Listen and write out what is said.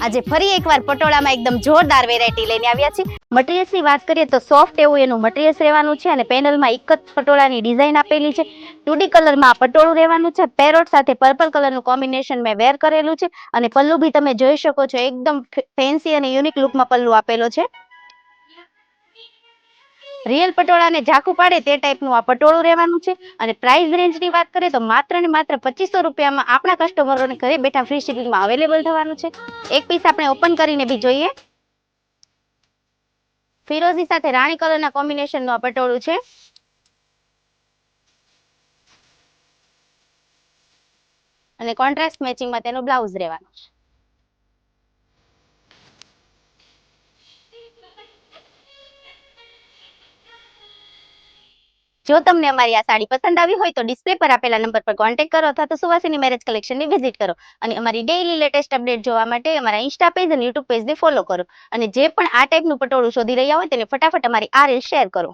આજે ફરી એકવાર પટોળામાં એકદમ જોરદાર વેરાયટી લઈને આવ્યા છે. મટીરિયલ્સની વાત કરીએ તો સોફ્ટ એવું એનું મટીરિયલ્સ રહેવાનું છે અને પેનલમાં એક જ પટોળાની ડિઝાઇન આપેલી છે. 2D કલરમાં આ પટોળું રહેવાનું છે. પેરોટ સાથે પર્પલ કલરનું કોમ્બિનેશન મેં વેર કરેલું છે અને પલ્લુ બી તમે જોઈ શકો છો, એકદમ ફેન્સી અને યુનિક લુકમાં પલ્લુ આપેલો છે. રિયલ પટોળાને ઝાંખું પાડે તે ટાઈપનું આ પટોળું રહેવાનું છે. અને પ્રાઇસ રેન્જની વાત કરીએ તો માત્ર ને માત્ર 2500 રૂપિયામાં આપણા કસ્ટમરોને ઘરે બેઠા ફ્રી શિપિંગમાં અવેલેબલ થવાનું છે. એક પીસ આપણે ઓપન કરીને બી જોઈએ. ફિરોઝી સાથે રાણી કલરના કોમ્બિનેશનનું આ પટોળું છે અને કોન્ટ્રાસ્ટ મેચિંગમાં તેનો બ્લાઉઝ રહેવાનો છે. જો તમને અમારી આ સાડી પસંદ આવી હોય તો ડિસ્પ્લે પર આપેલા નંબર પર કોન્ટેક્ટ કરો અથવા તો સુવાસીની મેરેજ કલેક્શનની વિઝિટ કરો. અને અમારી ડેઈલી લેટેસ્ટ અપડેટ જોવા માટે અમારા ઇન્સ્ટા પેજ અને યુટ્યુબ પેજને ફોલો કરો. અને જે પણ આ ટાઈપનું પટોળું શોધી રહ્યા હોય તેને ફટાફટ અમારી આ રીલ શેર કરો.